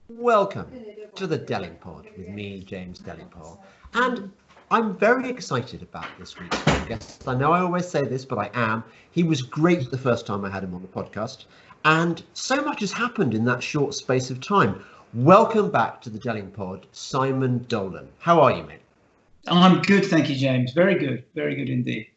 Welcome to the Delingpole with me, James Delingpole. And I'm very excited about this week's guest. I know I always say this, but I am. He was great the first time I had him on the podcast. And so much has happened in that short space of time. Welcome back to the Delingpole, Simon Dolan. How are you, mate? I'm good, thank you, James. Very good indeed.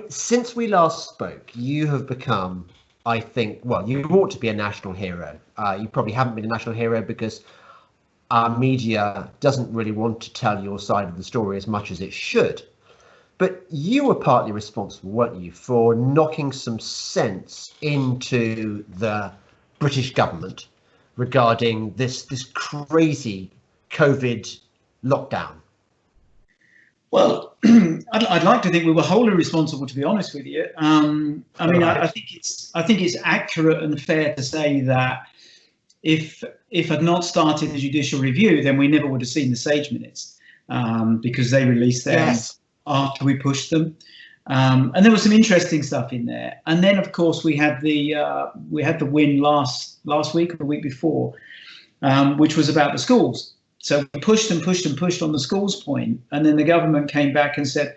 Since we last spoke, you have become, I think, well, you ought to be a national hero. You probably haven't been a national hero because our media doesn't really want to tell your side of the story as much as it should. But you were partly responsible, weren't you, for knocking some sense into the British government regarding this crazy COVID lockdown? Well, I'd like to think we were wholly responsible, to be honest with you. I think it's accurate and fair to say that if I'd not started the judicial review, then we never would have seen the Sage minutes, because they released them after we pushed them, and there was some interesting stuff in there. And then, of course, we had the win last week or the week before, which was about the schools. So we pushed and pushed and pushed on the schools point, and then the government came back and said,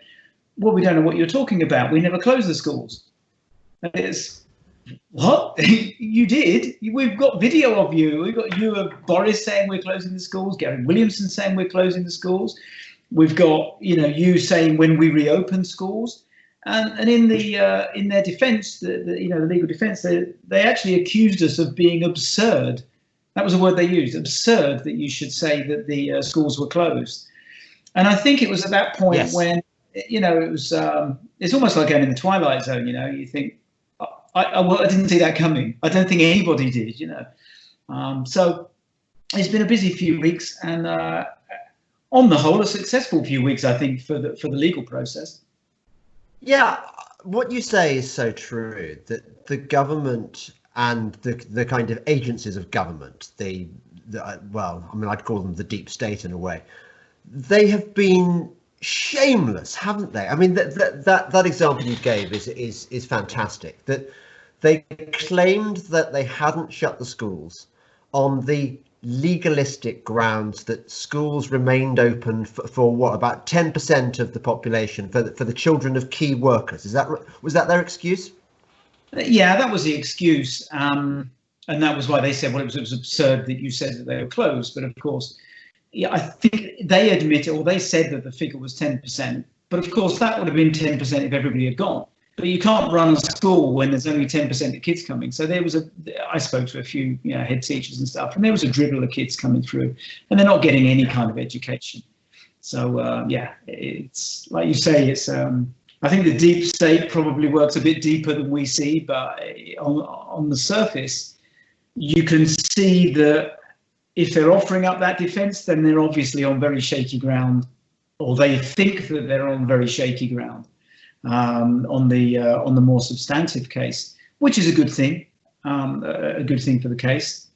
well, we don't know what you're talking about. We never closed the schools. And it's, what? You did? We've got video of you. We've got you of Boris saying we're closing the schools, Gary Williamson saying we're closing the schools. We've got, you saying when we reopen schools. And in their defence, the legal defence, they actually accused us of being absurd. That was a word they used, absurd, that you should say that the schools were closed. And I think it was at that point when, it was, it's almost like going in the Twilight Zone, you think, I didn't see that coming. I don't think anybody did, So it's been a busy few weeks and on the whole, a successful few weeks, I think, for the legal process. Yeah, what you say is so true, that the government and the kind of agencies of government, I'd call them the deep state in a way, they have been shameless, haven't they? I mean, that example you gave is fantastic. That they claimed that they hadn't shut the schools on the legalistic grounds that schools remained open for what, about 10% of the population, for the children of key workers. Was that their excuse? Yeah, that was the excuse, and that was why they said, well, it was absurd that you said that they were closed. But of course, I think they admit it, or they said that the figure was 10%. But of course, that would have been 10% if everybody had gone. But you can't run a school when there's only 10% of kids coming. So I spoke to a few head teachers and stuff, and there was a dribble of kids coming through, and they're not getting any kind of education. So it's like you say, it's. I think the deep state probably works a bit deeper than we see, but on the surface, you can see that if they're offering up that defence, then they're obviously on very shaky ground, or they think that they're on very shaky ground on the more substantive case, which is a good thing for the case.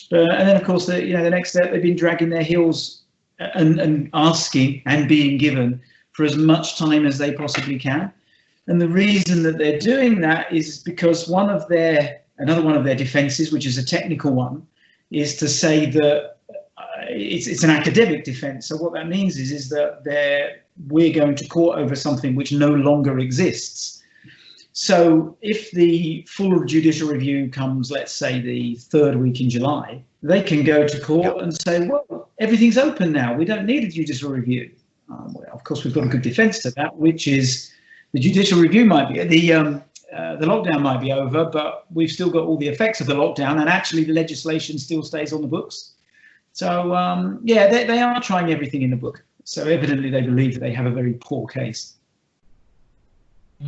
And then, of course, the next step, they've been dragging their heels and asking and being given for as much time as they possibly can. And the reason that they're doing that is because another one of their defences, which is a technical one, is to say that it's an academic defence. So what that means is that we're going to court over something which no longer exists. So if the full judicial review comes, let's say, the third week in July, they can go to court and say, well, everything's open now. We don't need a judicial review. Of course, we've got a good defence to that, which is the judicial review might be the lockdown might be over, but we've still got all the effects of the lockdown, and actually the legislation still stays on the books. So they are trying everything in the book. So evidently they believe that they have a very poor case.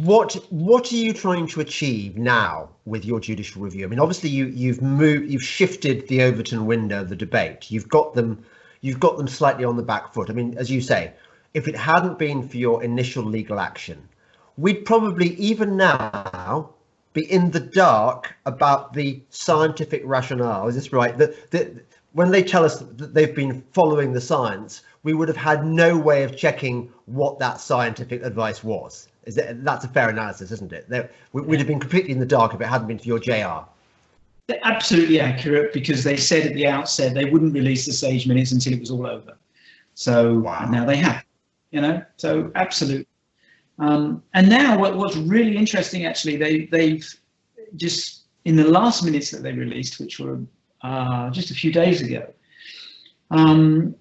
What are you trying to achieve now with your judicial review? I mean, obviously you've shifted the Overton window of the debate. You've got them slightly on the back foot. I mean, as you say, if it hadn't been for your initial legal action, we'd probably even now be in the dark about the scientific rationale. Is this right? That when they tell us that they've been following the science, we would have had no way of checking what that scientific advice was. That's a fair analysis, isn't it? We'd have been completely in the dark if it hadn't been for your JR. They're absolutely accurate, because they said at the outset they wouldn't release the Sage minutes until it was all over. So now they have, so absolutely. And now what's really interesting, actually, they've just, in the last minutes that they released, which were just a few days ago,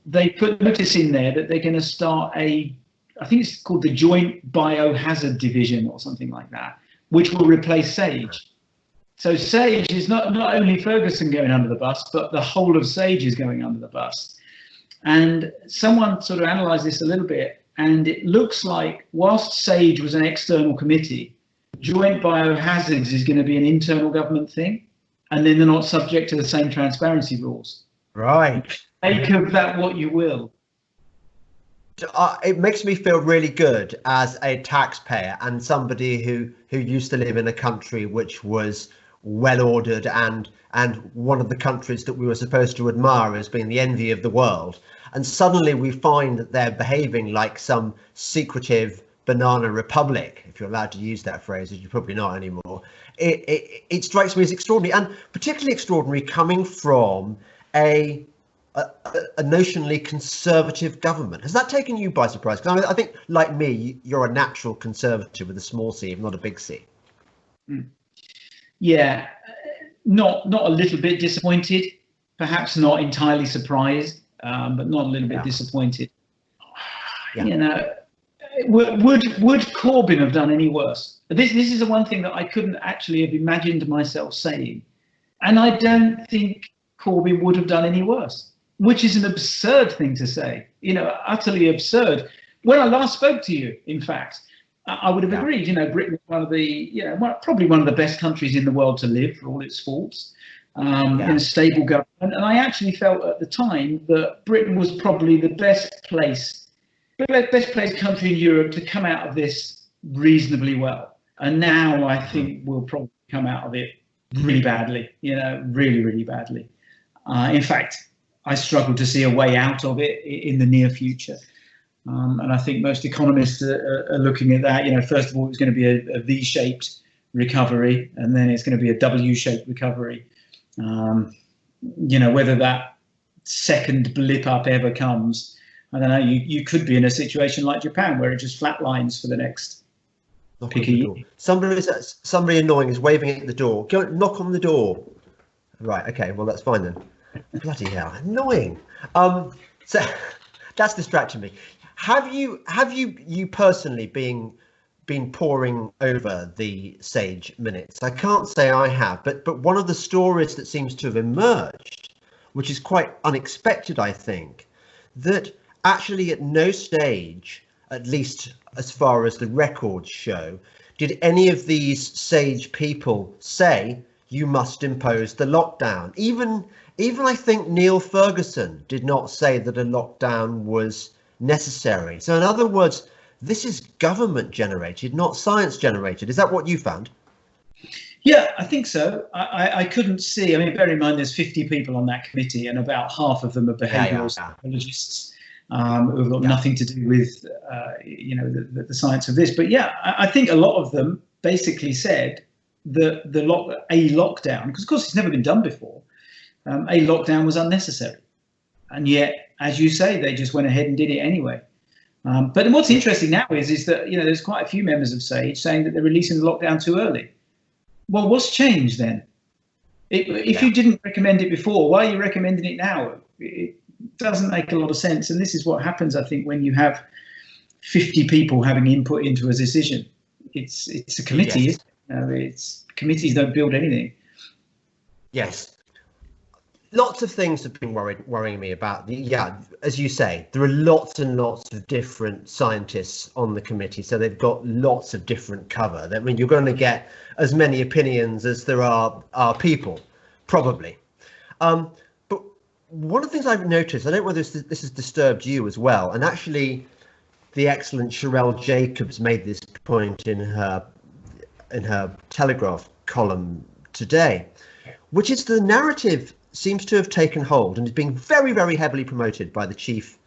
they put notice in there that they're going to start I think it's called the Joint Biohazard Division or something like that, which will replace Sage. So Sage is not only Ferguson going under the bus, but the whole of Sage is going under the bus. And someone sort of analysed this a little bit, and it looks like whilst Sage was an external committee, Joint Biohazards is going to be an internal government thing, and then they're not subject to the same transparency rules. Right. Make of that what you will. It makes me feel really good as a taxpayer and somebody who used to live in a country which was well ordered and one of the countries that we were supposed to admire as being the envy of the world. And suddenly we find that they're behaving like some secretive banana republic, if you're allowed to use that phrase, which you're probably not anymore. It strikes me as extraordinary, and particularly extraordinary coming from a notionally conservative government. Has that taken you by surprise? Because I think, like me, you're a natural conservative with a small c, if not a big c. Yeah, not a little bit disappointed, perhaps not entirely surprised, but not a little bit disappointed. Yeah. Would Corbyn have done any worse? This is the one thing that I couldn't actually have imagined myself saying, and I don't think Corbyn would have done any worse, which is an absurd thing to say, utterly absurd. When I last spoke to you, in fact, I would have agreed, Britain is one of the, probably one of the best countries in the world to live, for all its faults, in a stable government. And I actually felt at the time that Britain was probably the best placed country in Europe to come out of this reasonably well. And now I think we'll probably come out of it really badly, really, really badly. In fact, I struggle to see a way out of it in the near future. And I think most economists are looking at that. First of all, it's going to be a V-shaped recovery, and then it's going to be a W-shaped recovery. Whether that second blip up ever comes, I don't know. You could be in a situation like Japan where it just flatlines for the next pick a year. Somebody annoying is waving at the door. Go knock on the door. Right. Okay. Well, that's fine then. Bloody hell, annoying. So that's distracting me. Have you personally been poring over the Sage minutes? I can't say I have, but one of the stories that seems to have emerged, which is quite unexpected, I think, that actually at no stage, at least as far as the records show, did any of these Sage people say you must impose the lockdown. Even I think Neil Ferguson did not say that a lockdown was necessary. So in other words, this is government generated, not science generated. Is that what you found? Yeah, I think so. I couldn't see. I mean, bear in mind, there's 50 people on that committee, and about half of them are behavioural psychologists who've got nothing to do with, the science of this. But yeah, I think a lot of them basically said that a lockdown, because of course it's never been done before, a lockdown was unnecessary. And yet, as you say, they just went ahead and did it anyway. But what's interesting now is that, there's quite a few members of SAGE saying that they're releasing the lockdown too early. Well, what's changed then? If you didn't recommend it before, why are you recommending it now? It doesn't make a lot of sense. And this is what happens, I think, when you have 50 people having input into a decision. It's a committee. Yes. It's committees don't build anything. Yes. Lots of things have been worrying me about as you say, there are lots and lots of different scientists on the committee, so they've got lots of different cover. I mean, you're going to get as many opinions as there are people, probably. But one of the things I've noticed, I don't know whether this has disturbed you as well, and actually the excellent Sherelle Jacobs made this point in her Telegraph column today, which is the narrative seems to have taken hold and is being very, very heavily promoted by the chief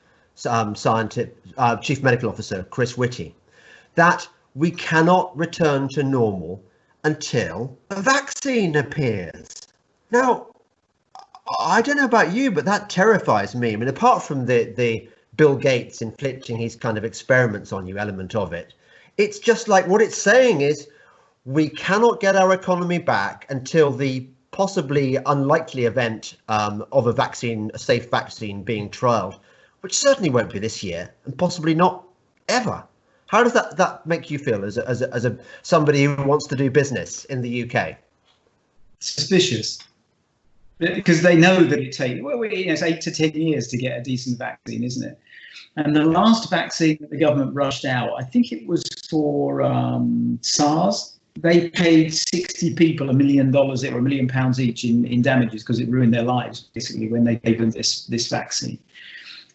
medical officer, Chris Whitty, that we cannot return to normal until a vaccine appears. Now, I don't know about you, but that terrifies me. I mean, apart from the Bill Gates inflicting his kind of experiments on you element of it, it's just like what it's saying is we cannot get our economy back until the possibly unlikely event of a vaccine, a safe vaccine being trialled, which certainly won't be this year and possibly not ever. How does that make you feel as a somebody who wants to do business in the UK? Suspicious, because they know that it takes, well, it's 8 to 10 years to get a decent vaccine, isn't it? And the last vaccine that the government rushed out, I think it was for SARS. They paid 60 people $1 million or £1 million each in damages because it ruined their lives, basically, when they gave them this vaccine.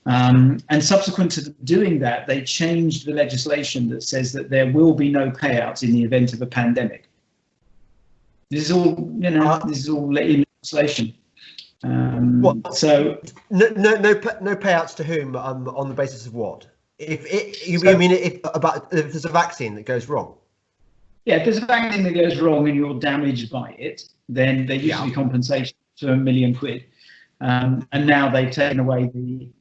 And subsequent to doing that, they changed the legislation that says that there will be no payouts in the event of a pandemic. This is all, this is all in legislation. So no payouts to whom on the basis of what? If there's a vaccine that goes wrong. Yeah, if there's a vaccine that goes wrong and you're damaged by it, then there used to be compensation for £1 million. And now they've taken away the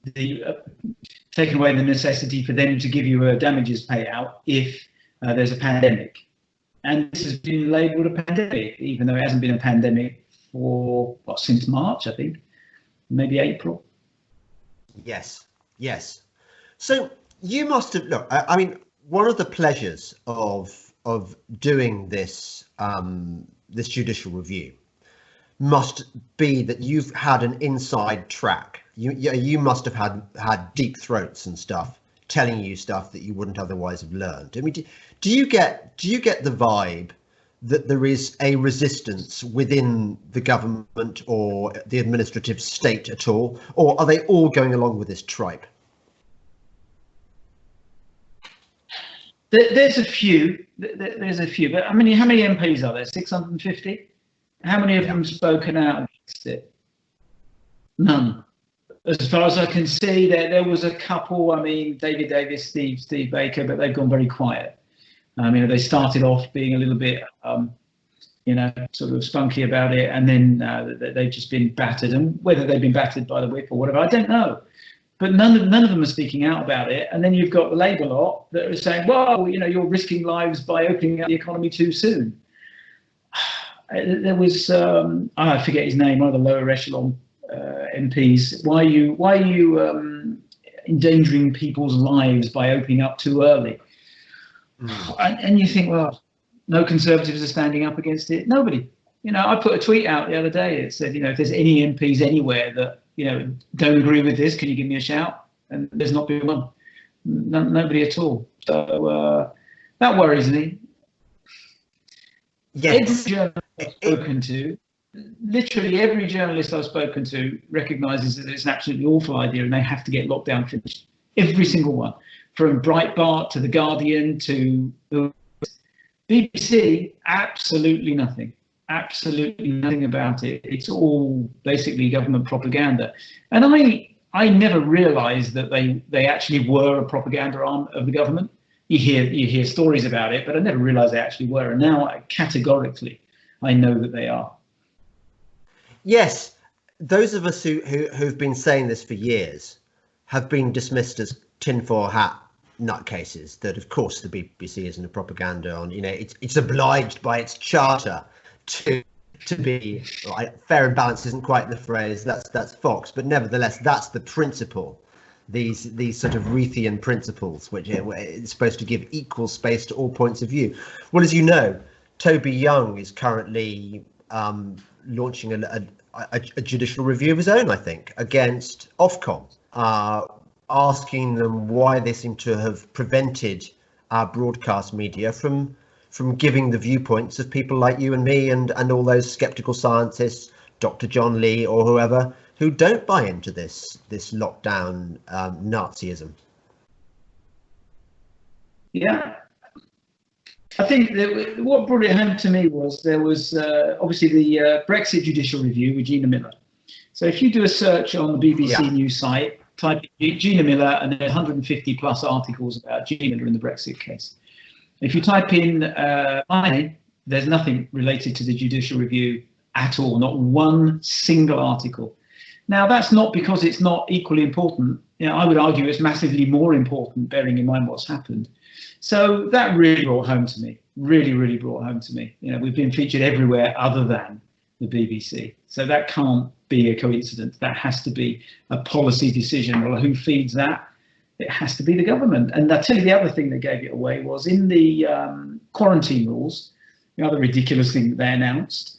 necessity for them to give you a damages payout if there's a pandemic. And this has been labelled a pandemic, even though it hasn't been a pandemic for since March, I think, maybe April. Yes. So you must have look. I mean, one of the pleasures of doing this this judicial review must be that you've had an inside track. You must have had deep throats and stuff telling you stuff that you wouldn't otherwise have learned. I mean, do you get the vibe that there is a resistance within the government or the administrative state at all, or are they all going along with this tripe? There's a few, but how many MPs are there? 650? How many of them spoken out against it? None. As far as I can see, there was a couple. I mean, David Davis, Steve Baker, but they've gone very quiet. They started off being a little bit, sort of spunky about it, and then they've just been battered. And whether they've been battered by the whip or whatever, I don't know. But none of them are speaking out about it. And then you've got the Labour lot that are saying, well, you're risking lives by opening up the economy too soon. There was, I forget his name, one of the lower echelon MPs. Why are you endangering people's lives by opening up too early? And you think, well, no Conservatives are standing up against it. Nobody. I put a tweet out the other day. It said, if there's any MPs anywhere that don't agree with this, can you give me a shout? And there's not been one. Nobody at all. So that worries me. Yes. Every journalist I've spoken to, literally every journalist I've spoken to recognises that it's an absolutely awful idea and they have to get lockdown finished. Every single one. From Breitbart to The Guardian to the BBC, absolutely nothing. Absolutely nothing about it. It's all basically government propaganda. And I never realised that they actually were a propaganda arm of the government. You hear stories about it, but I never realised they actually were. And now, categorically, I know that they are. Yes, those of us who've been saying this for years have been dismissed as tinfoil hat nutcases. That of course the BBC isn't a propaganda on. It's obliged by its charter to be fair and balanced. Isn't quite the phrase. That's Fox, but nevertheless, that's the principle. These sort of Reithian principles, which is supposed to give equal space to all points of view. Well, as you know, Toby Young is currently launching a judicial review of his own, I think, against Ofcom, asking them why they seem to have prevented our broadcast media from giving the viewpoints of people like you and me and all those skeptical scientists, Dr. John Lee or whoever, who don't buy into this lockdown Nazism. Yeah, I think that what brought it home to me was there was obviously the Brexit Judicial Review with Gina Miller. So if you do a search on the BBC News site, type in Gina Miller, and there's 150 plus articles about Gina Miller in the Brexit case. If you type in my name, there's nothing related to the Judicial Review at all, not one single article. Now, that's not because it's not equally important. I would argue it's massively more important, bearing in mind what's happened. So that really brought home to me, really brought home to me. We've been featured everywhere other than the BBC. So that can't be a coincidence. That has to be a policy decision. Well, who feeds that? It has to be the government. And I'll tell you the other thing that gave it away was in the quarantine rules, the other ridiculous thing that they announced,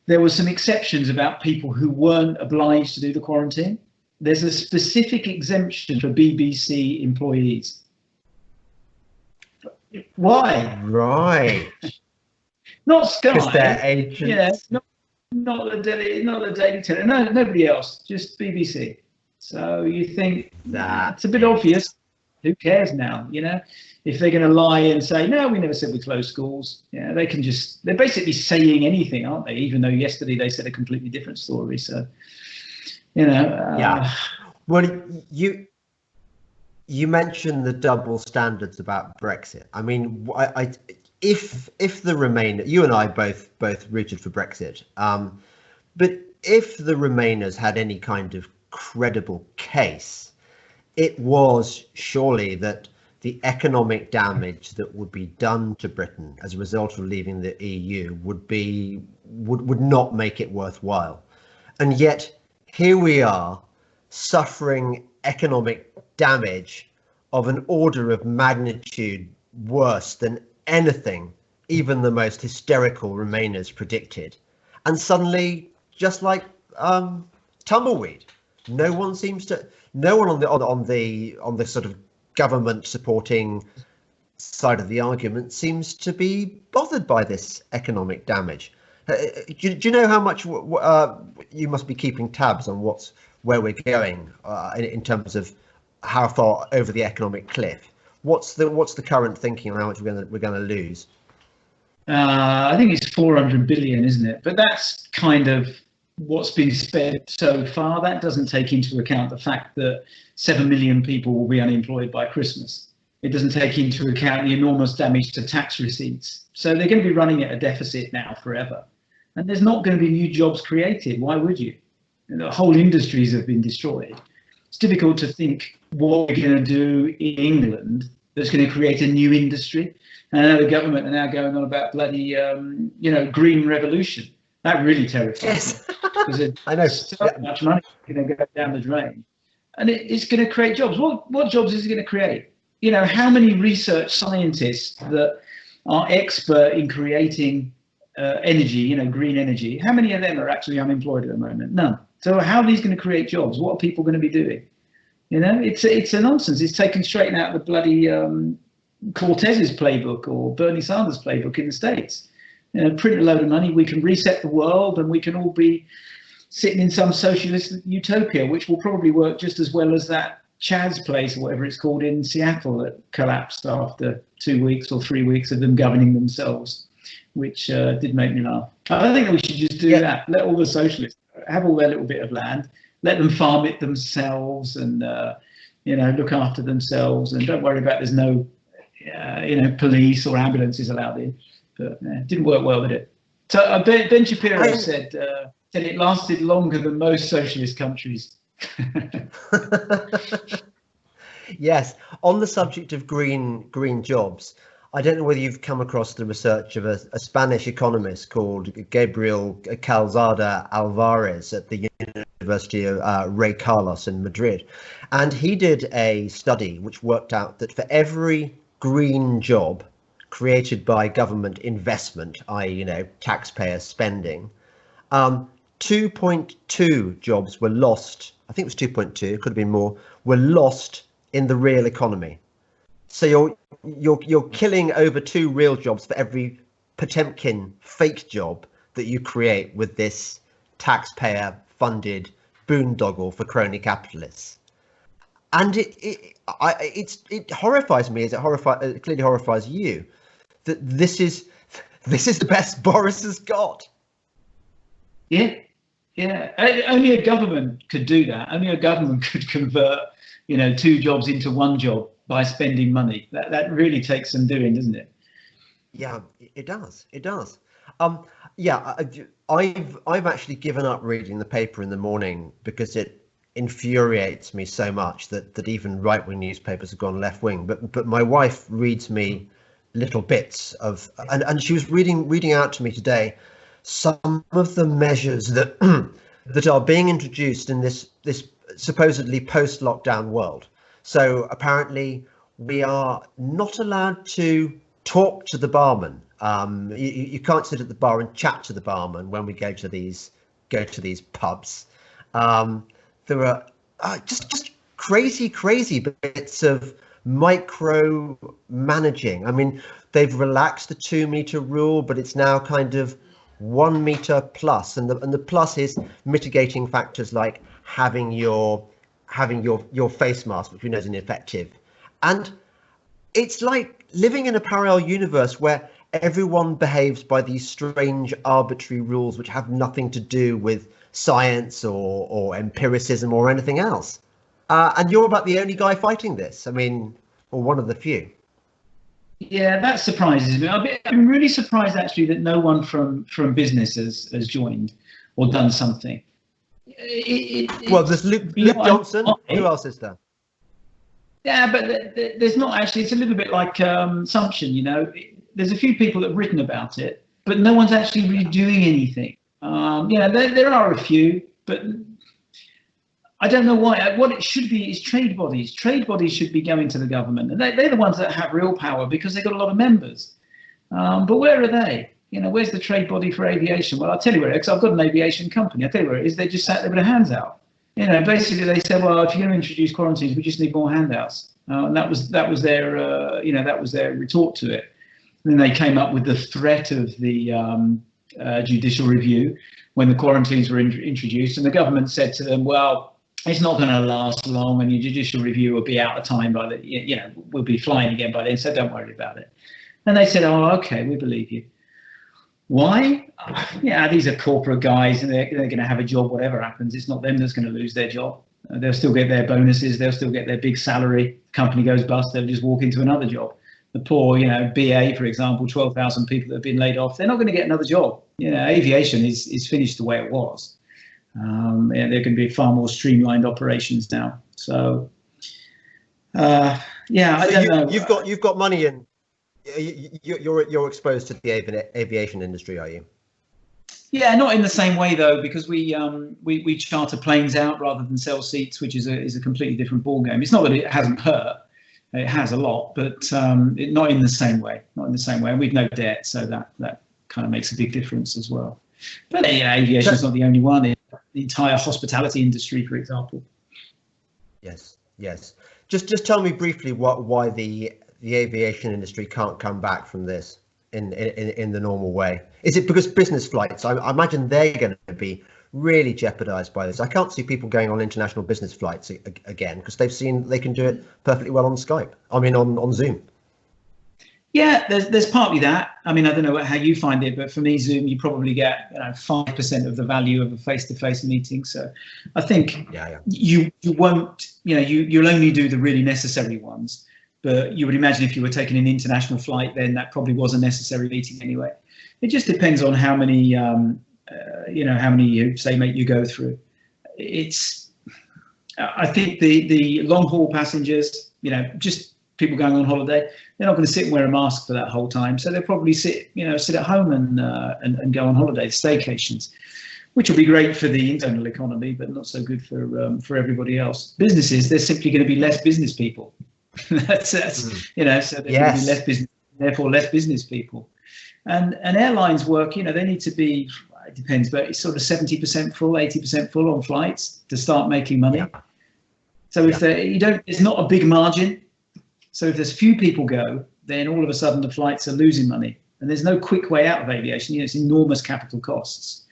there were some exceptions about people who weren't obliged to do the quarantine. There's a specific exemption for BBC employees. Why? Right. Not Sky. Because they're agents. Yeah, not the Daily Telegraph. No, nobody else. Just BBC. So you think it's a bit obvious. Who cares now? If they're going to lie and say, no, we never said we closed schools. They can they're basically saying anything, aren't they? Even though yesterday they said a completely different story. So, yeah. Well, you mentioned the double standards about Brexit. I mean, if the Remainer, you and I both rooted for Brexit, but if the Remainers had any kind of credible case, it was surely that the economic damage that would be done to Britain as a result of leaving the EU would not make it worthwhile. And yet here we are suffering economic damage of an order of magnitude worse than anything even the most hysterical Remainers predicted. And suddenly, just like tumbleweed, no one on the sort of government supporting side of the argument seems to be bothered by this economic damage. Do you know how much you must be keeping tabs on where we're going in terms of how far over the economic cliff? What's the current thinking on how much we're going to lose? I think it's 400 billion, isn't it? But that's kind of what's been spent so far. That doesn't take into account the fact that 7 million people will be unemployed by Christmas. It doesn't take into account the enormous damage to tax receipts. So they're going to be running at a deficit now forever. And there's not going to be new jobs created. Why would you? The whole industries have been destroyed. It's difficult to think what we're going to do in England that's going to create a new industry. And I know the government are now going on about bloody, green revolution. That really terrifies me. Because I know so much money is going to go down the drain. And it's going to create jobs. What jobs is it going to create? How many research scientists that are expert in creating energy, green energy, how many of them are actually unemployed at the moment? None. So how are these going to create jobs? What are people going to be doing? It's a nonsense. It's taken straight out of the bloody Cortez's playbook or Bernie Sanders' playbook in the States. Print a load of money, we can reset the world, and we can all be sitting in some socialist utopia, which will probably work just as well as that Chad's place or whatever it's called in Seattle that collapsed after 2 weeks or 3 weeks of them governing themselves, which did make me laugh. I think we should just do that. Let all the socialists have all their little bit of land, let them farm it themselves, and look after themselves, and don't worry about there's no police or ambulances allowed in. But it didn't work well, did it? So Ben Shapiro said it lasted longer than most socialist countries. Yes, on the subject of green jobs, I don't know whether you've come across the research of a Spanish economist called Gabriel Calzada Alvarez at the University of Rey Carlos in Madrid. And he did a study which worked out that for every green job created by government investment, i.e., taxpayer spending, 2.2 jobs were lost. I think it was 2.2, it could have been more, were lost in the real economy. So you're killing over 2 real jobs for every Potemkin fake job that you create with this taxpayer funded boondoggle for crony capitalists. And it horrifies me, as it clearly horrifies you, that this is the best Boris has got. Yeah. Only a government could do that. Only a government could convert, 2 jobs into 1 job by spending money. That really takes some doing, doesn't it? Yeah, it does. I've actually given up reading the paper in the morning because it infuriates me so much that even right-wing newspapers have gone left-wing. But my wife reads me little bits of, and she was reading out to me today some of the measures that that are being introduced in this supposedly post-lockdown world. So apparently we are not allowed to talk to the barman. You can't sit at the bar and chat to the barman when we go to these pubs. There are just crazy bits of micro managing. I mean, they've relaxed the 2-meter rule, but it's now kind of 1 meter plus, and the plus is mitigating factors like having your face mask, which we know is ineffective. And it's like living in a parallel universe where everyone behaves by these strange arbitrary rules which have nothing to do with science or empiricism or anything else. And you're about the only guy fighting this. I mean, or one of the few. Yeah, that surprises me. I'm really surprised actually that no one from business has joined or done something. Well, there's Luke Johnson. Who else is there? Yeah, but there's not actually. It's a little bit like Sumption, you know. There's a few people that have written about it, but no one's actually really doing anything. There are a few, but I don't know why. What it should be is trade bodies. Trade bodies should be going to the government, and they're the ones that have real power because they've got a lot of members. But where are they? You know, where's the trade body for aviation? Well, I'll tell you where it is, because I've got an aviation company. I'll tell you where it is. They just sat there with their hands out. You know, basically they said, well, if you're going to introduce quarantines, we just need more handouts. And that was their retort to it. And then they came up with the threat of the Judicial Review when the quarantines were introduced, and the government said to them, well, it's not going to last long, and your Judicial Review will be out of time by the, we'll be flying again by then, so don't worry about it. And they said, oh, okay, we believe you. Why? Yeah, these are corporate guys, and they're going to have a job whatever happens. It's not them that's going to lose their job. They'll still get their bonuses. They'll still get their big salary. Company goes bust, they'll just walk into another job. The poor, BA, for example, 12,000 people that have been laid off, they're not going to get another job. Aviation is finished the way it was. There can be far more streamlined operations now. So, I don't know. You've got money in. You're exposed to the aviation industry, are you? Yeah, not in the same way though, because we charter planes out rather than sell seats, which is a completely different ballgame. It's not that it hasn't hurt; it has a lot, but not in the same way. Not in the same way, and we've no debt, so that kind of makes a big difference as well. But aviation is not the only one. The entire hospitality industry, for example. Yes. Just tell me briefly why the aviation industry can't come back from this in the normal way. Is it because business flights? I imagine they're going to be really jeopardized by this. I can't see people going on international business flights again because they've seen they can do it perfectly well on Skype. I mean, on Zoom. Yeah, there's partly that. I mean, I don't know how you find it, but for me, Zoom, you probably get 5% of the value of a face-to-face meeting. So I think you won't, you'll only do the really necessary ones. But you would imagine if you were taking an international flight, then that probably was a necessary meeting anyway. It just depends on how many, how many hoops they make you go through. I think the long haul passengers, just people going on holiday, they're not going to sit and wear a mask for that whole time. So they'll probably sit at home and go on holiday, staycations, which will be great for the internal economy, but not so good for everybody else. Businesses, there's simply going to be less business people. So there's going to be less business, therefore less business people. And airlines work, they need to be, it depends, but it's sort of 70% full, 80% full on flights to start making money. Yeah. So if there's not a big margin. So if there's few people go, then all of a sudden the flights are losing money, and there's no quick way out of aviation. It's enormous capital costs.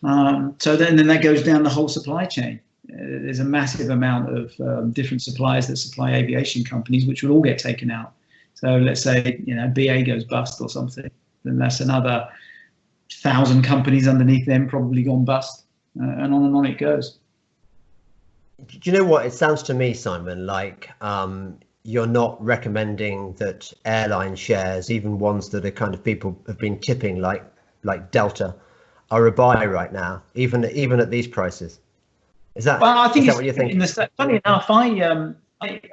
So then that goes down the whole supply chain. There's a massive amount of different suppliers that supply aviation companies, which will all get taken out. So let's say BA goes bust or something, then that's another 1,000 companies underneath them probably gone bust, and on it goes. Do you know what it sounds to me, Simon, like you're not recommending that airline shares, even ones that are kind of people have been tipping like Delta, are a buy right now, even at these prices. Is that, well, I think is that it's what you think? funny enough, I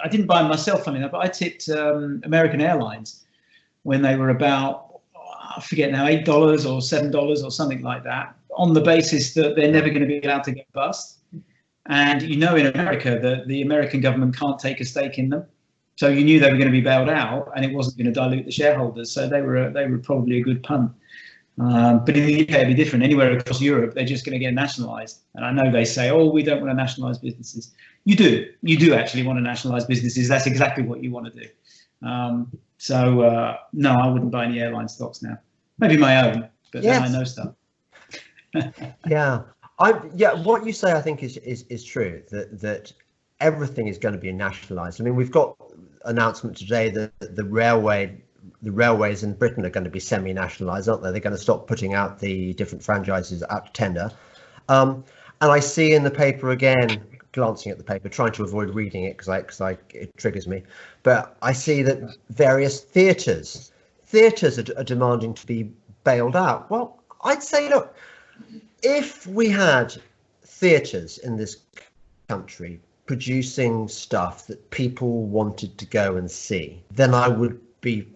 didn't buy them myself, funny enough, but I tipped American Airlines when they were about, I forget now, $8 or $7 or something like that, on the basis that they're never going to be allowed to go bust. And in America, the American government can't take a stake in them. So you knew they were going to be bailed out, and it wasn't going to dilute the shareholders. So they were probably a good punt. But in the UK, it'd be different. Anywhere across Europe, they're just going to get nationalised. And I know they say, "Oh, we don't want to nationalise businesses." You do actually want to nationalise businesses. That's exactly what you want to do. No, I wouldn't buy any airline stocks now. Maybe my own, but then I know stuff. Yeah, what you say, I think, is true. That everything is going to be nationalised. I mean, we've got announcement today that the railways in Britain are going to be semi-nationalised, aren't they? They're going to stop putting out the different franchises out to tender. And I see in the paper again, glancing at the paper, trying to avoid reading it because it triggers me. But I see that various theatres are demanding to be bailed out. Well, I'd say, look, if we had theatres in this country producing stuff that people wanted to go and see, then I'd be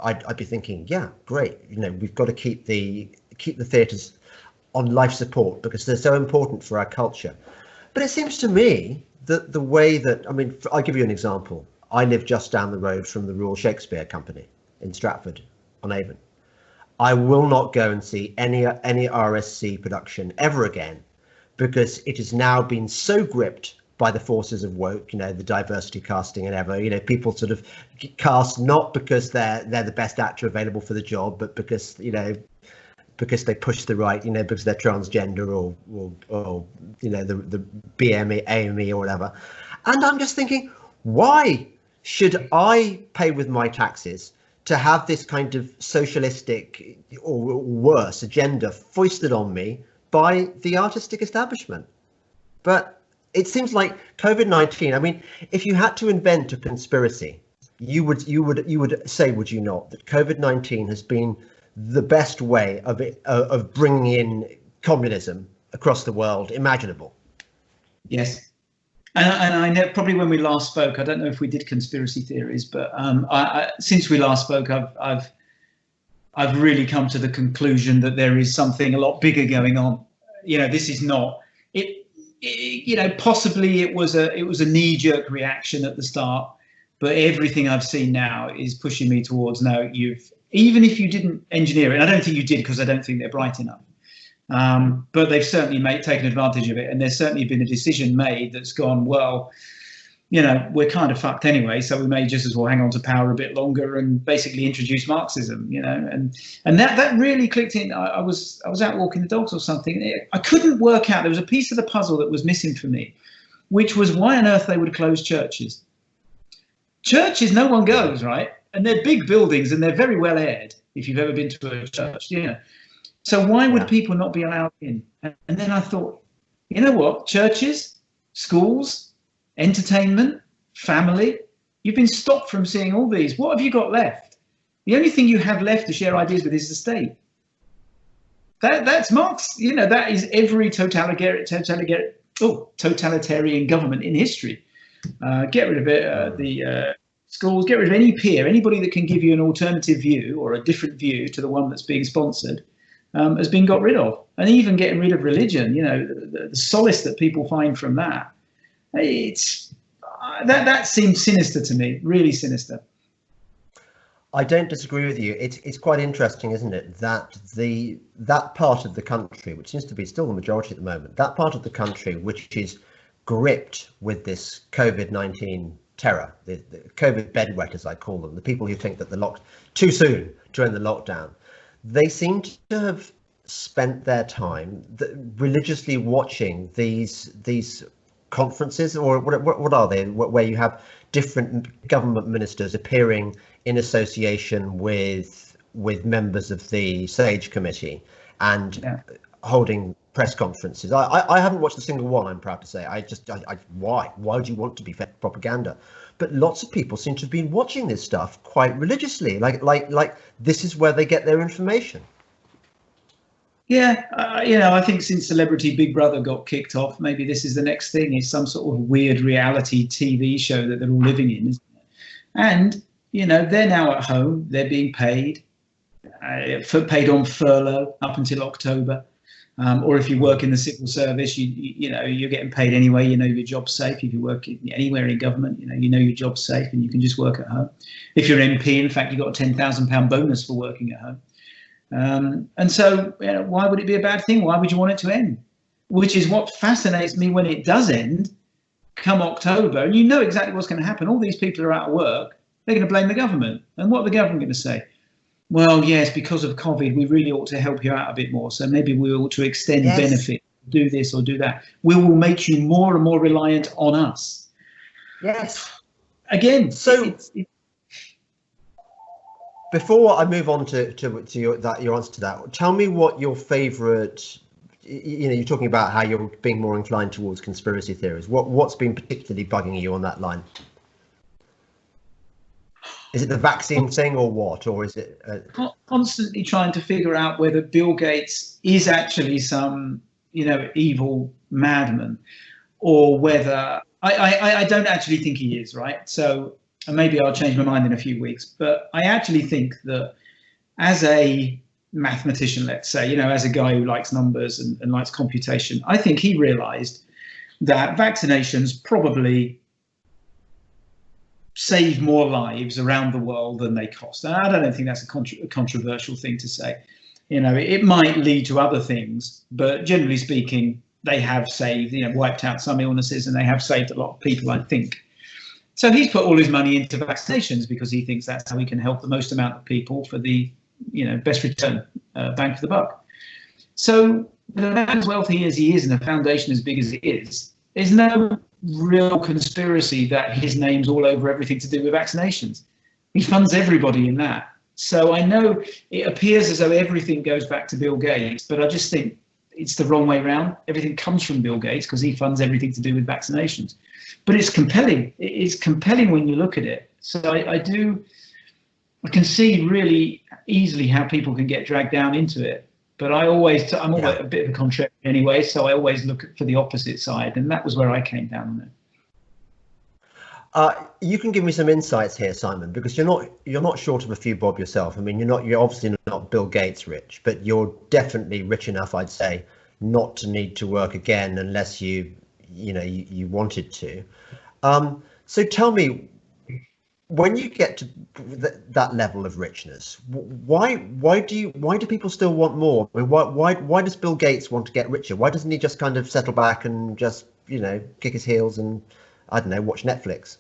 thinking, yeah, great. We've got to keep the theatres on life support because they're so important for our culture. But it seems to me that the way that, I mean, I'll give you an example. I live just down the road from the Royal Shakespeare Company in Stratford-on-Avon. I will not go and see any RSC production ever again because it has now been so gripped by the forces of woke, the diversity casting and ever, people sort of cast not because they're the best actor available for the job, but because they push the right, because they're transgender or the BME, AME or whatever. And I'm just thinking, why should I pay with my taxes to have this kind of socialistic or worse agenda foisted on me by the artistic establishment? But it seems like COVID-19, I mean, if you had to invent a conspiracy, you would say, would you not, that COVID-19 has been the best way of bringing in communism across the world imaginable? Yes. And I know probably when we last spoke, I don't know if we did conspiracy theories, but since we last spoke, I've really come to the conclusion that there is something a lot bigger going on. This is not it. Possibly it was a knee-jerk reaction at the start, but everything I've seen now is pushing me towards no. Even if you didn't engineer it, and I don't think you did because I don't think they're bright enough. But they've certainly taken advantage of it, and there's certainly been a decision made that's gone, well, we're kind of fucked anyway, so we may just as well hang on to power a bit longer and basically introduce Marxism, and that really clicked in. I was out walking the dogs or something, and I couldn't work out. There was a piece of the puzzle that was missing for me, which was why on earth they would close churches. Churches, no one goes, right? And they're big buildings and they're very well aired. If you've ever been to a church, So why would people not be allowed in? And then I thought, you know what? Churches, schools, entertainment, family, you've been stopped from seeing all these. What have you got left? The only thing you have left to share ideas with is the state. That's Marx. That is every totalitarian government in history. Get rid of it. The schools, get rid of any peer, anybody that can give you an alternative view or a different view to the one that's being sponsored. Has been got rid of, and even getting rid of religion. The solace that people find from that. That seems sinister to me, really sinister. I don't disagree with you. It's quite interesting, isn't it, that that part of the country, which seems to be still the majority at the moment, that part of the country which is gripped with this COVID-19 terror, the COVID bedwetters, I call them, the people who think that the locked too soon during the lockdown. They seem to have spent their time religiously watching these conferences, or what are they, where you have different government ministers appearing in association with members of the SAGE committee and holding press conferences. I haven't watched a single one, I'm proud to say. Why would you want to be fed propaganda? But lots of people seem to have been watching this stuff quite religiously, like this is where they get their information. Yeah, I think since Celebrity Big Brother got kicked off, maybe this is the next thing, is some sort of weird reality TV show that they're all living in, isn't it? And, they're now at home, they're being paid on furlough up until October. Or if you work in the civil service, you're getting paid anyway, your job's safe. If you work anywhere in government, your job's safe and you can just work at home. If you're MP, in fact, you got a £10,000 bonus for working at home. And so, why would it be a bad thing? Why would you want it to end? Which is what fascinates me when it does end, come October, and you know exactly what's going to happen. All these people are out of work. They're going to blame the government. And what are the government going to say? Well, yes, because of COVID, we really ought to help you out a bit more. So maybe we ought to extend benefit, do this or do that. We will make you more and more reliant on us. Yes. Again, so before I move on to your answer to that, tell me what your favourite. You're talking about how you're being more inclined towards conspiracy theories. What's been particularly bugging you on that line? Is it the vaccine thing or what? Or is it constantly trying to figure out whether Bill Gates is actually some, evil madman, or whether I don't actually think he is, right? So maybe I'll change my mind in a few weeks. But I actually think that as a mathematician, let's say, as a guy who likes numbers and likes computation, I think he realized that vaccinations probably save more lives around the world than they cost. And I don't think that's a controversial thing to say. It might lead to other things, but generally speaking, they have saved, wiped out some illnesses, and they have saved a lot of people, I think. So he's put all his money into vaccinations because he thinks that's how he can help the most amount of people for the, best return, bang for the buck. So the man as wealthy as he is, and a foundation as big as it is, there's no real conspiracy that his name's all over everything to do with vaccinations. He funds everybody in that. So I know it appears as though everything goes back to Bill Gates, but I just think it's the wrong way around. Everything comes from Bill Gates because he funds everything to do with vaccinations. But it's compelling. It's compelling when you look at it. So I can see really easily how people can get dragged down into it. But I'm always a bit of a contrarian anyway, so I always look for the opposite side, and that was where I came down on it. You can give me some insights here, Simon, because you're not short of a few bob yourself. I mean, you're obviously not Bill Gates rich, but you're definitely rich enough, I'd say, not to need to work again unless you wanted to. So tell me, when you get to that level of richness, why do people still want more? I mean, why does Bill Gates want to get richer? Why doesn't he just kind of settle back and just kick his heels and, I don't know, watch Netflix?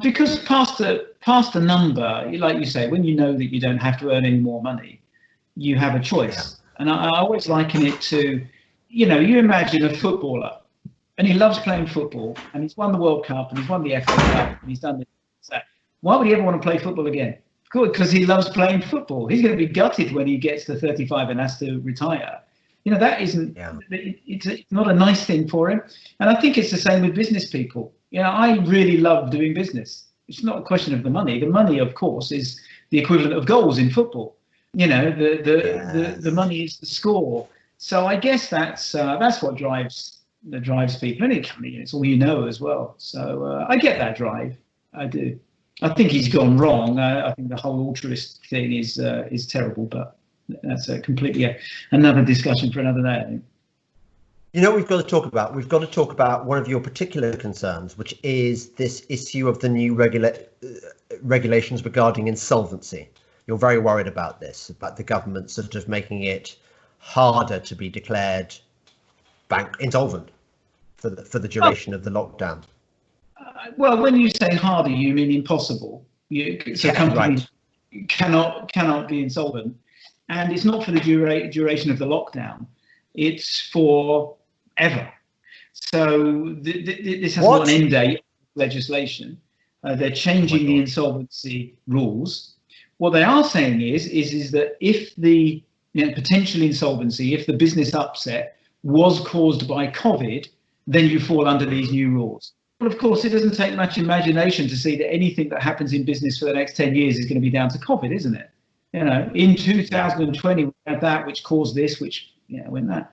Because past the number, like you say, when you know that you don't have to earn any more money, you have a choice. Yeah. And I always liken it to, you imagine a footballer. And he loves playing football, and he's won the World Cup, and he's won the FA Cup, and he's done this. So why would he ever want to play football again? Good, because he loves playing football. He's going to be gutted when he gets to 35 and has to retire. That isn't. Yeah. It's not a nice thing for him. And I think it's the same with business people. I really love doing business. It's not a question of the money. The money, of course, is the equivalent of goals in football. The money is the score. So I guess that's what drives people, and it's all as well. So I get that drive. I do. I think he's gone wrong. I think the whole altruist thing is terrible, but that's completely another discussion for another day, I think. We've got to talk about. We've got to talk about one of your particular concerns, which is this issue of the new regulations regarding insolvency. You're very worried about this, about the government sort of making it harder to be declared insolvent for the duration of the lockdown. Well, when you say harder, you mean impossible. Companies cannot be insolvent, and it's not for the duration of the lockdown. It's for ever. So this has one end date. Legislation. They're changing the insolvency rules. What they are saying is that if the potential insolvency, if the business upset was caused by COVID, then you fall under these new rules. Well, of course, it doesn't take much imagination to see that anything that happens in business for the next 10 years is going to be down to COVID, isn't it? You know, in 2020 we had that, which caused this, which went that,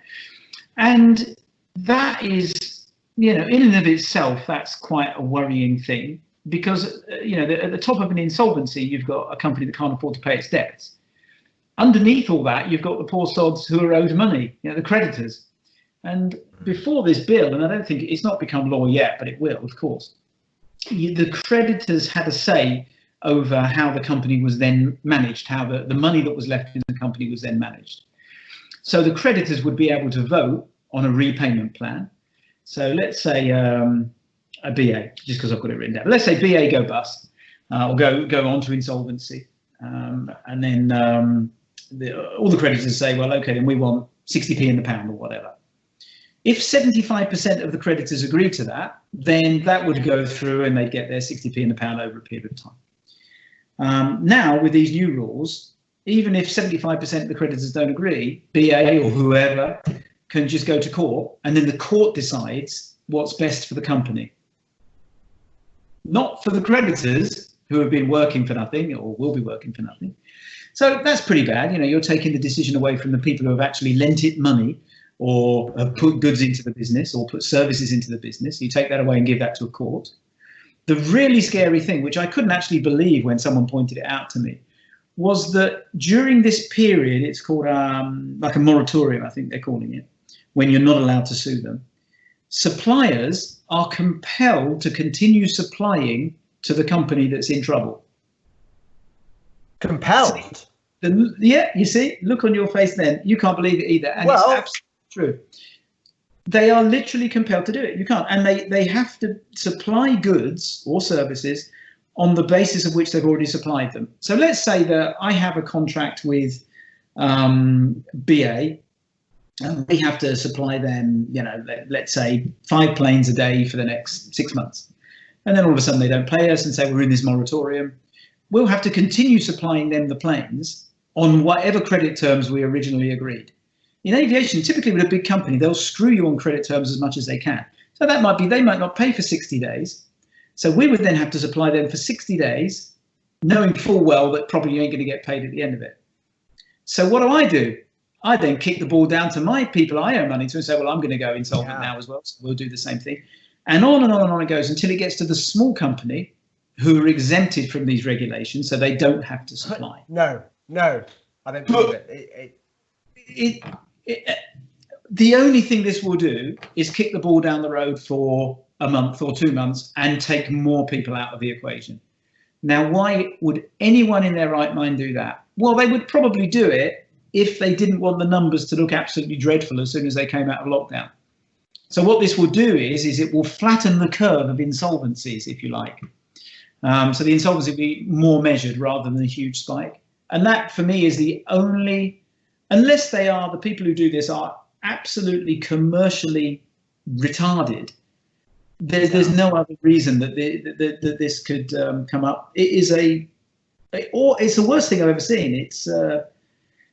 and that is, in and of itself, that's quite a worrying thing, because at the top of an insolvency, you've got a company that can't afford to pay its debts. Underneath all that, you've got the poor sods who are owed money, the creditors. And before this bill, and I don't think it's not become law yet, but it will, of course, the creditors had a say over how the company was then managed, how the money that was left in the company was then managed. So the creditors would be able to vote on a repayment plan. So let's say a BA, just because I've got it written down, but let's say BA go bust, or go on to insolvency, and then all the creditors say, well, okay, then we want 60p in the pound or whatever. If 75% of the creditors agree to that, then that would go through and they'd get their 60p in the pound over a period of time. Now, with these new rules, even if 75% of the creditors don't agree, BA or whoever can just go to court, and then the court decides what's best for the company. Not for the creditors who have been working for nothing or will be working for nothing. So that's pretty bad. You're taking the decision away from the people who have actually lent it money or have put goods into the business or put services into the business. You take that away and give that to a court. The really scary thing, which I couldn't actually believe when someone pointed it out to me, was that during this period, it's called like a moratorium, I think they're calling it, when you're not allowed to sue them, suppliers are compelled to continue supplying to the company that's in trouble. Compelled? Yeah, you see, look on your face then. You can't believe it either. And it's absolutely true. They are literally compelled to do it. You can't. And they have to supply goods or services on the basis of which they've already supplied them. So let's say that I have a contract with BA, and we have to supply them, let's say 5 planes a day for the next 6 months. And then all of a sudden they don't pay us and say we're in this moratorium. We'll have to continue supplying them the planes on whatever credit terms we originally agreed. In aviation, typically with a big company, they'll screw you on credit terms as much as they can. So that might be, they might not pay for 60 days. So we would then have to supply them for 60 days, knowing full well that probably you ain't going to get paid at the end of it. So what do? I then kick the ball down to my people I owe money to and say, well, I'm going to go insolvent now as well. So we'll do the same thing. And on and on and on it goes until it gets to the small company who are exempted from these regulations, so they don't have to supply. No, I don't believe it. The only thing this will do is kick the ball down the road for a month or 2 months and take more people out of the equation. Now, why would anyone in their right mind do that? Well, they would probably do it if they didn't want the numbers to look absolutely dreadful as soon as they came out of lockdown. So what this will do is it will flatten the curve of insolvencies, if you like. So the insolvency will be more measured rather than a huge spike. And that, for me, is the only, unless they are, the people who do this are absolutely commercially retarded, there's no other reason that this could come up. It's the worst thing I've ever seen. It's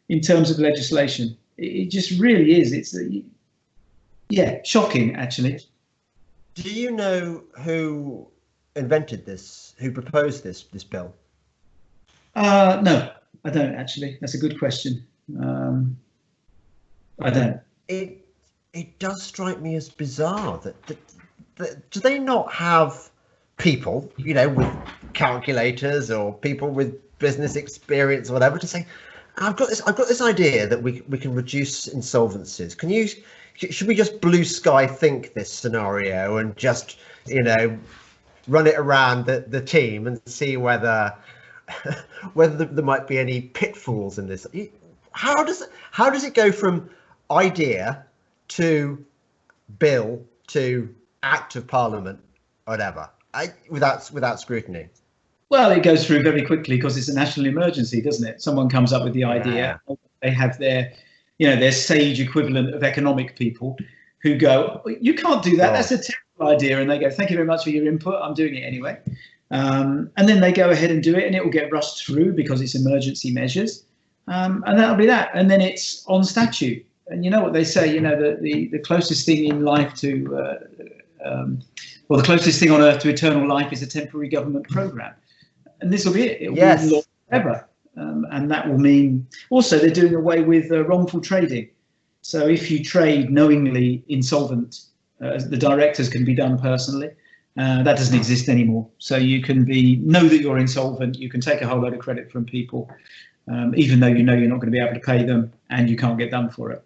in terms of legislation. It just really is. It's shocking, actually. Do you know who invented this? Who proposed this bill? No, I don't actually. That's a good question. I don't. It does strike me as bizarre that do they not have people, with calculators or people with business experience or whatever to say, I've got this idea that we can reduce insolvencies. Should we just blue sky think this scenario and just run it around the team and see whether there might be any pitfalls in this? How does it go from idea to bill to act of parliament, whatever, without scrutiny? Well, it goes through very quickly because it's a national emergency, doesn't it? Someone comes up with the idea. Yeah. They have their sage equivalent of economic people who go, you can't do that. That's a terrible idea. And they go, thank you very much for your input. I'm doing it anyway. And then they go ahead and do it, and it will get rushed through because it's emergency measures. And that'll be that. And then it's on statute. And you know what they say, the closest thing in life to, the closest thing on earth to eternal life is a temporary government program. And this will be it. It will be law forever. and that will mean also they're doing away with wrongful trading. So if you trade knowingly insolvent, the directors can be done personally. That doesn't exist anymore. So you can know that you're insolvent. You can take a whole load of credit from people, even though you know you're not going to be able to pay them, and you can't get done for it.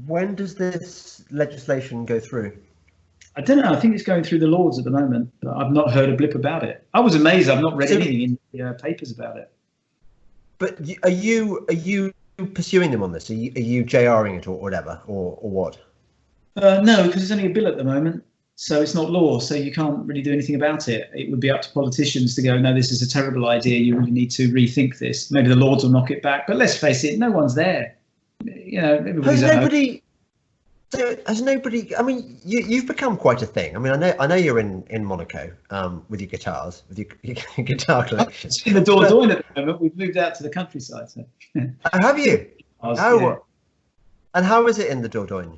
When does this legislation go through? I don't know. I think it's going through the Lords at the moment, but I've not heard a blip about it. I was amazed. I've not read anything in the papers about it. But are you pursuing them on this? Are you JRing it or whatever, or what? No, because it's only a bill at the moment, so it's not law. So you can't really do anything about it. It would be up to politicians to go, no, this is a terrible idea. You really need to rethink this. Maybe the Lords will knock it back. But let's face it, no one's there. Everybody's at home. Has nobody? I mean, you've become quite a thing. I mean, I know you're in Monaco with your guitars, with your guitar collection. It's in the Dolan at the moment. We've moved out to the countryside. So. Have you? Yeah. And how is it in the Dordogne?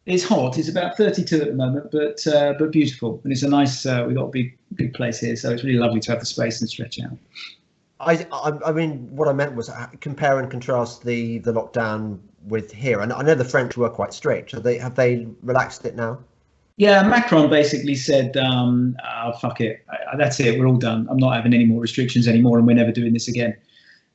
It's hot. It's about 32 at the moment, but beautiful. And it's a nice. We've got a big place here, so it's really lovely to have the space and stretch out. I mean, what I meant was compare and contrast the lockdown with here. And I know the French were quite strict. Have they relaxed it now? Yeah, Macron basically said, oh, fuck it. That's it. We're all done. I'm not having any more restrictions anymore, and we're never doing this again.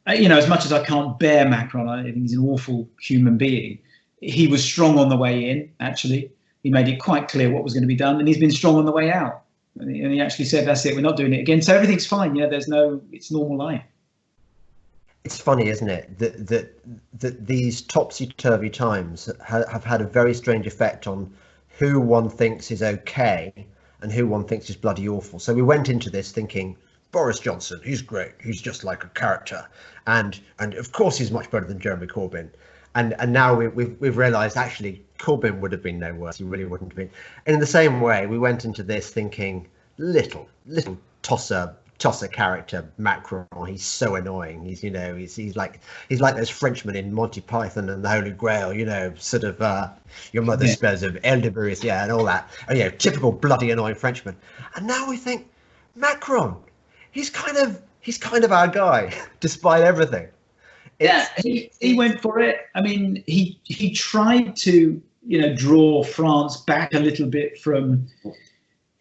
As much as I can't bear Macron, I think he's an awful human being. He was strong on the way in, actually. He made it quite clear what was going to be done, and he's been strong on the way out. And he actually said, that's it, we're not doing it again. So everything's fine. It's normal life. It's funny, isn't it, that these topsy-turvy times have had a very strange effect on who one thinks is okay and who one thinks is bloody awful. So we went into this thinking, Boris Johnson, he's great. He's just like a character. And of course he's much better than Jeremy Corbyn. And now we've realised actually Corbyn would have been no worse. He really wouldn't have been. And in the same way, we went into this thinking little tosser character Macron. He's so annoying. He's like those Frenchmen in Monty Python and the Holy Grail. Sort of your mother smells of elderberries, and all that. And typical bloody annoying Frenchman. And now we think Macron, he's kind of our guy, despite everything. He went for it. I mean, he tried to draw France back a little bit from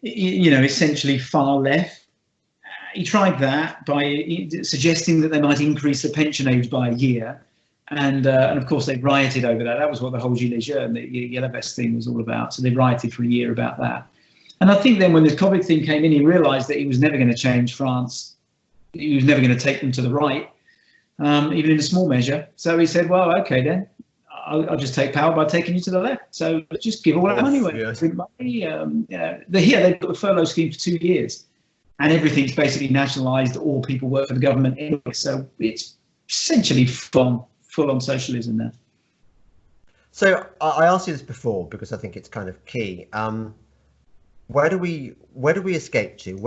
essentially far left. He tried that by suggesting that they might increase the pension age by a year, and of course they rioted over that. That was what the whole Gilets jaunes, the yellow vest thing, was all about. So they rioted for a year about that. And I think then when the COVID thing came in, he realised that he was never going to change France. He was never going to take them to the right. Even in a small measure. So he said, well, okay, then I'll just take power by taking you to the left. So let's just give all our money away. Yes. They've got the furlough scheme for 2 years, and everything's basically nationalised. All people work for the government anyway. So it's essentially full on socialism now. So I asked you this before because I think it's kind of key. Where do we escape to?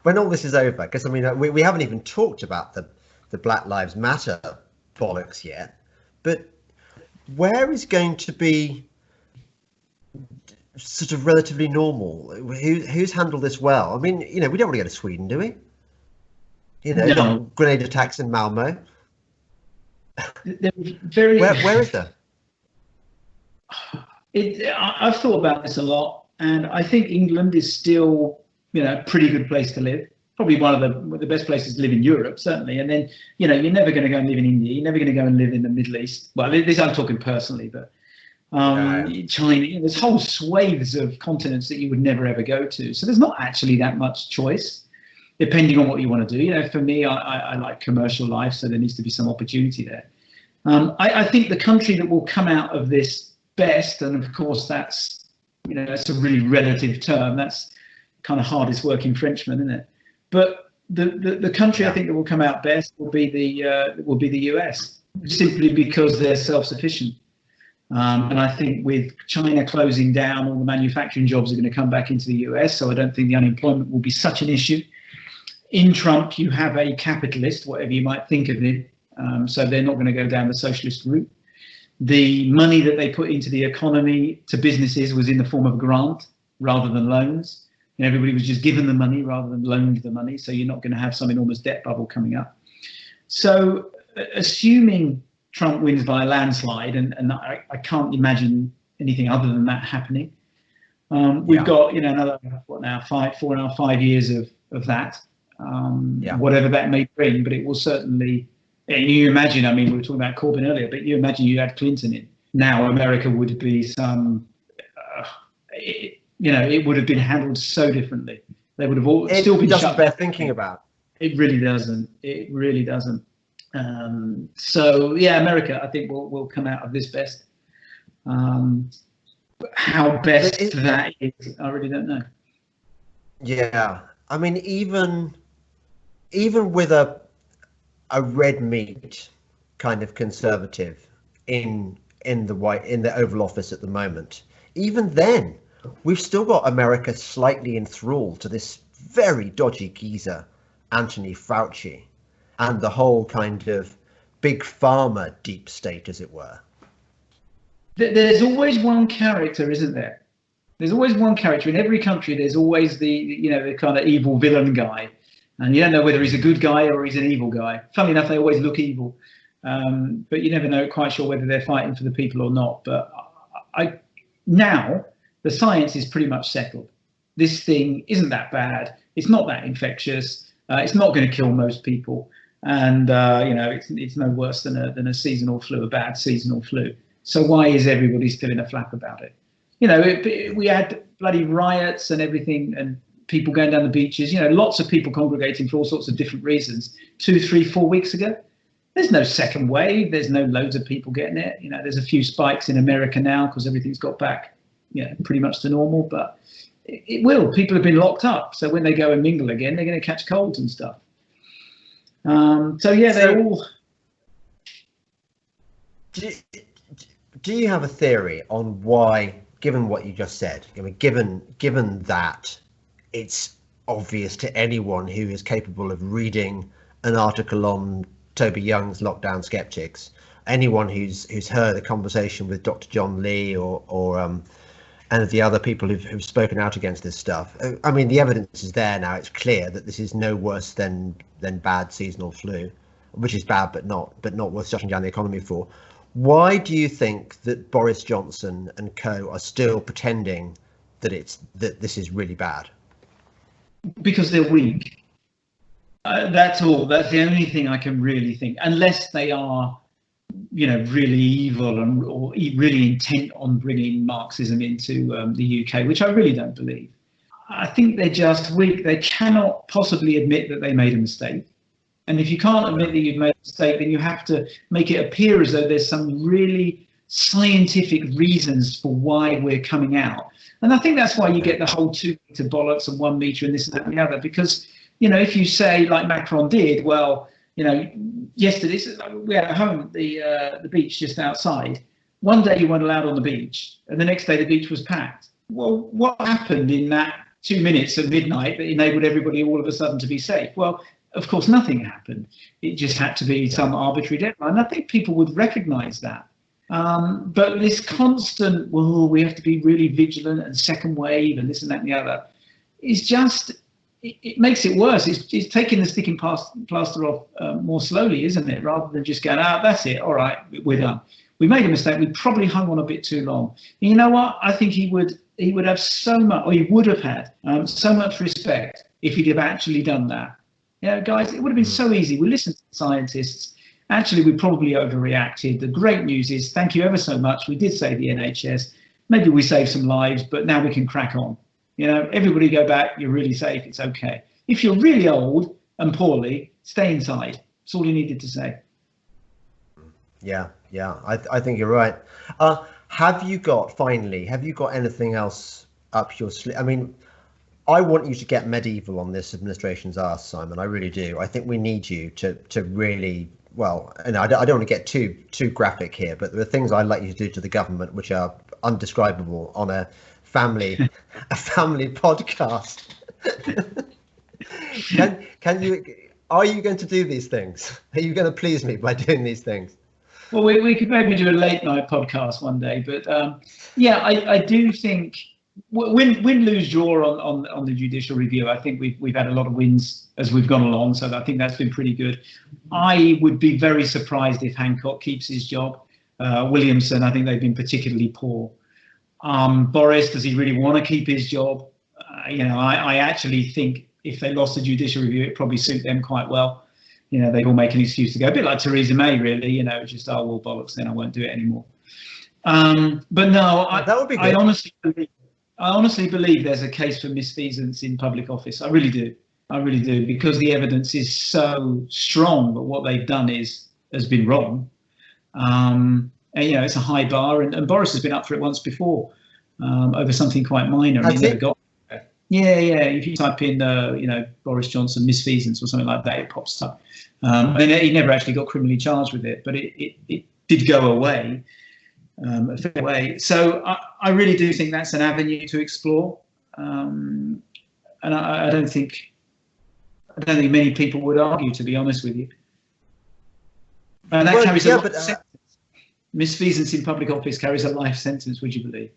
When all this is over? Because I mean, we haven't even talked about the Black Lives Matter bollocks yet, but where is going to be sort of relatively normal? Who's handled this well? I mean, we don't want to go to Sweden, do we? No. Grenade attacks in Malmo. Where is there? I've thought about this a lot, and I think England is still a pretty good place to live. Probably one of the best places to live in Europe, certainly. And then, you're never going to go and live in India. You're never going to go and live in the Middle East. Well, this I'm talking personally, but China, there's whole swathes of continents that you would never ever go to. So there's not actually that much choice, depending on what you want to do. For me, I like commercial life, so there needs to be some opportunity there. I think the country that will come out of this best, and of course that's a really relative term. That's kind of hardest working Frenchman, isn't it? But the country I think that will come out best will be the US, simply because they're self-sufficient. And I think with China closing down, all the manufacturing jobs are going to come back into the US. So I don't think the unemployment will be such an issue. In Trump, you have a capitalist, whatever you might think of him. So they're not going to go down the socialist route. The money that they put into the economy to businesses was in the form of grant rather than loans. and everybody was just given the money rather than loaned the money. So you're not going to have some enormous debt bubble coming up. So assuming Trump wins by a landslide, and I can't imagine anything other than that happening. We've got, another, 4.5 years of that, whatever that may bring, but it will certainly, and you imagine, I mean, we were talking about Corbyn earlier, but you imagine you had Clinton in. Now America would be it would have been handled so differently. They would have all still been shut down. Thinking about. It really doesn't. It really doesn't. So yeah, America, I think will come out of this best. How best that is, I really don't know. Yeah, I mean, even with a red meat kind of conservative in the Oval Office at the moment, even then, we've still got America slightly enthralled to this very dodgy geezer, Anthony Fauci, and the whole kind of big pharma deep state, as it were. There's always one character, isn't there? There's always one character in every country. There's always the kind of evil villain guy, and you don't know whether he's a good guy or he's an evil guy. Funnily enough, they always look evil, but you never know quite sure whether they're fighting for the people or not. But now the science is pretty much settled. This thing isn't that bad. It's not that infectious. It's not going to kill most people, and it's no worse than a seasonal flu, a bad seasonal flu. So why is everybody still in a flap about it? We had bloody riots and everything, and people going down the beaches. Lots of people congregating for all sorts of different reasons. 2, 3, 4 weeks ago, there's no second wave. There's no loads of people getting it. There's a few spikes in America now because everything's got back, pretty much to normal. But it will. People have been locked up, so when they go and mingle again, they're going to catch colds and stuff. They're all. Do you have a theory on why, given what you just said, given that it's obvious to anyone who is capable of reading an article on Toby Young's Lockdown Skeptics, anyone who's heard a conversation with Dr. John Lee or any of the other people who've spoken out against this stuff, I mean, the evidence is there now. It's clear that this is no worse than bad seasonal flu, which is bad but not worth shutting down the economy for. Why do you think that Boris Johnson and co are still pretending that this is really bad? Because they're weak. That's all. That's the only thing I can really think. Unless they are, really evil or really intent on bringing Marxism into the UK, which I really don't believe. I think they're just weak. They cannot possibly admit that they made a mistake. And if you can't admit that you've made a mistake, then you have to make it appear as though there's some really scientific reasons for why we're coming out. And I think that's why you get the whole 2 meter bollocks and 1 meter and this and that and the other. Because, if you say, like Macron did, well, yesterday we had at home the beach just outside. One day you weren't allowed on the beach, and the next day the beach was packed. Well, what happened in that 2 minutes at midnight that enabled everybody all of a sudden to be safe? Well, of course, nothing happened. It just had to be some arbitrary deadline. I think people would recognise that. But this constant, we have to be really vigilant and second wave and this and that and the other, is just, it makes it worse. It's taking the sticking plaster off more slowly, isn't it? Rather than just going, that's it, all right, we're done. We made a mistake. We probably hung on a bit too long. And you know what? I think he would have so much, or he would have had so much respect if he'd have actually done that. Guys, it would have been so easy. We listened to the scientists. Actually, we probably overreacted. The great news is, thank you ever so much. We did save the NHS. Maybe we saved some lives, but now we can crack on. Everybody go back. You're really safe. It's okay. If you're really old and poorly, stay inside. That's all you needed to say. Yeah. I think you're right. Have you got anything else up your sleeve? I mean, I want you to get medieval on this administration's arse, Simon. I really do. I think we need you to really, and I don't want to get too graphic here, but there are things I'd like you to do to the government which are undescribable on a family podcast. Are you going to do these things? Are you going to please me by doing these things? Well, we could maybe do a late night podcast one day, but I do think win, lose, draw on the judicial review. I think we've had a lot of wins as we've gone along, so I think that's been pretty good. I would be very surprised if Hancock keeps his job. Williamson, I think they've been particularly poor. Boris, does he really want to keep his job? I actually think if they lost the judicial review, it'd probably suit them quite well. They'd all make an excuse to go, a bit like Theresa May, really. Just, oh, well, bollocks, then I won't do it anymore. But no, that would be good. I honestly believe there's a case for misfeasance in public office. I really do. I really do, because the evidence is so strong that what they've done has been wrong. And it's a high bar, and Boris has been up for it once before over something quite minor. And he never got. Yeah. If you type in, Boris Johnson misfeasance or something like that, it pops up. And he never actually got criminally charged with it, but it did go away. A fair way. So I really do think that's an avenue to explore, and I don't think many people would argue, to be honest with you. And that carries a life sentence. Misfeasance in public office carries a life sentence. Would you believe?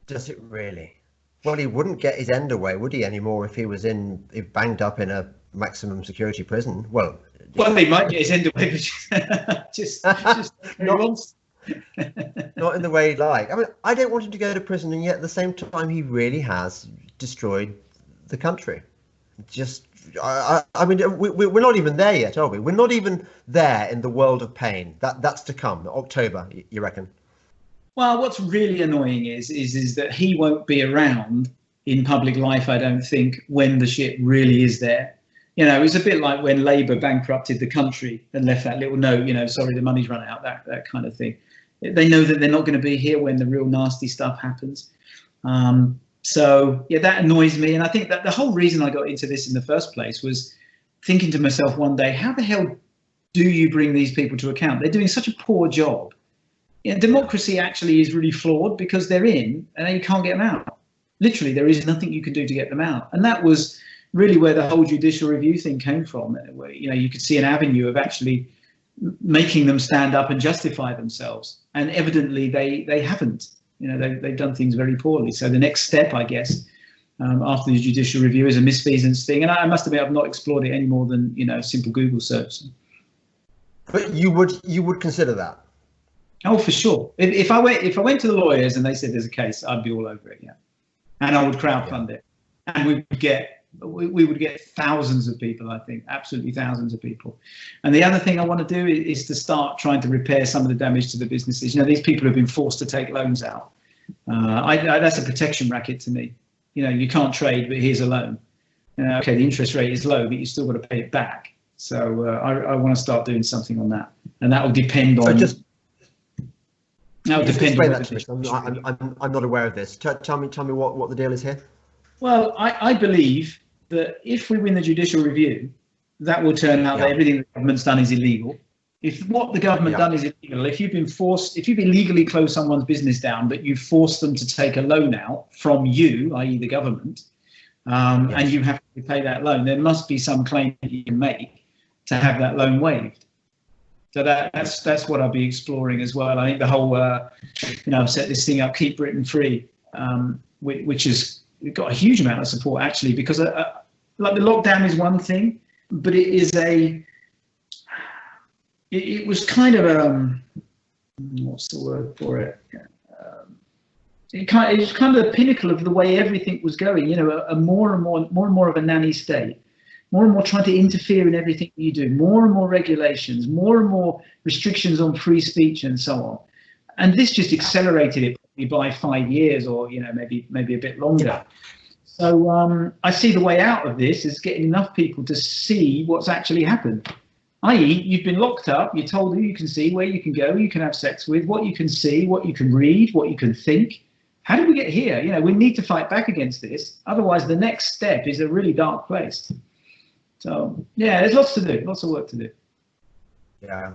Does it really? Well, he wouldn't get his end away, would he, anymore if he was banged up in a maximum security prison? Well, he might get his end away, but just not in the way he'd like. I mean, I don't want him to go to prison, and yet at the same time, he really has destroyed the country. I mean, we're not even there yet, are we? We're not even there in the world of pain. That's to come, October, you reckon? Well, what's really annoying is that he won't be around in public life, I don't think, when the shit really is there. It's a bit like when Labour bankrupted the country and left that little note, sorry, the money's run out, that kind of thing. They know that they're not going to be here when the real nasty stuff happens. So, that annoys me. And I think that the whole reason I got into this in the first place was thinking to myself one day, how the hell do you bring these people to account? They're doing such a poor job. Democracy actually is really flawed because they're in and then you can't get them out. Literally, there is nothing you can do to get them out. And that was really where the whole judicial review thing came from, where, you could see an avenue of actually making them stand up and justify themselves. And evidently they haven't. They've done things very poorly. So the next step, I guess, after the judicial review is a misfeasance thing. And I must admit, I've not explored it any more than, a simple Google search. But you would consider that? Oh, for sure. If I went to the lawyers and they said there's a case, I'd be all over it, and I would crowdfund it, and we would get thousands of people. I think absolutely thousands of people. And the other thing I want to do is to start trying to repair some of the damage to the businesses. These people have been forced to take loans out. That's a protection racket to me. You can't trade, but here's a loan. Okay, the interest rate is low, but you still got to pay it back. So I want to start doing something on that, and that will depend on. Now, explain that to me. I'm not aware of this. Tell me what the deal is here. Well, I believe that if we win the judicial review, that will turn out that everything the government's done is illegal. If what the government done is illegal, if you've illegally closed someone's business down, but you forced them to take a loan out from you, i.e. the government, and you have to pay that loan, there must be some claim that you can make to have that loan waived. So that's what I'll be exploring as well. I think the whole, I've set this thing up, Keep Britain Free, which has got a huge amount of support actually, because like the lockdown is one thing, but it is it was kind of what's the word for it? It was kind of the pinnacle of the way everything was going. A more and more of a nanny state. More and more trying to interfere in everything you do, more and more regulations, more and more restrictions on free speech and so on. And this just accelerated it probably by 5 years or, maybe a bit longer. So I see the way out of this is getting enough people to see what's actually happened. i.e. you've been locked up, you're told who you can see, where you can go, who you can have sex with, what you can see, what you can read, what you can think. How did we get here? We need to fight back against this. Otherwise, the next step is a really dark place. So, there's lots to do, lots of work to do. Yeah,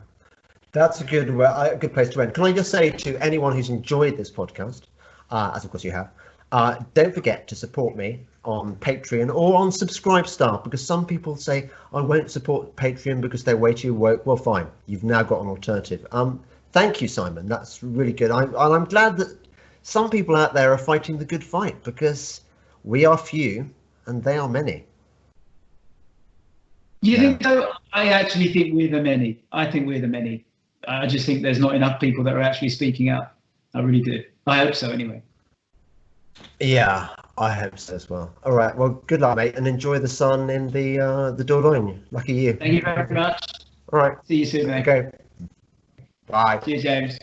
that's a good place to end. Can I just say to anyone who's enjoyed this podcast, as of course you have, don't forget to support me on Patreon or on Subscribestar, because some people say, I won't support Patreon because they're way too woke. Well, fine, you've now got an alternative. Thank you, Simon. That's really good. I'm glad that some people out there are fighting the good fight, because we are few and they are many. You think so? I actually think we're the many. I think we're the many. I just think there's not enough people that are actually speaking up. I really do. I hope so, anyway. Yeah, I hope so as well. All right, well, good luck, mate, and enjoy the sun in the Dordogne. Lucky you. Thank you very much. All right. See you soon, mate. Okay. Bye. Cheers, James.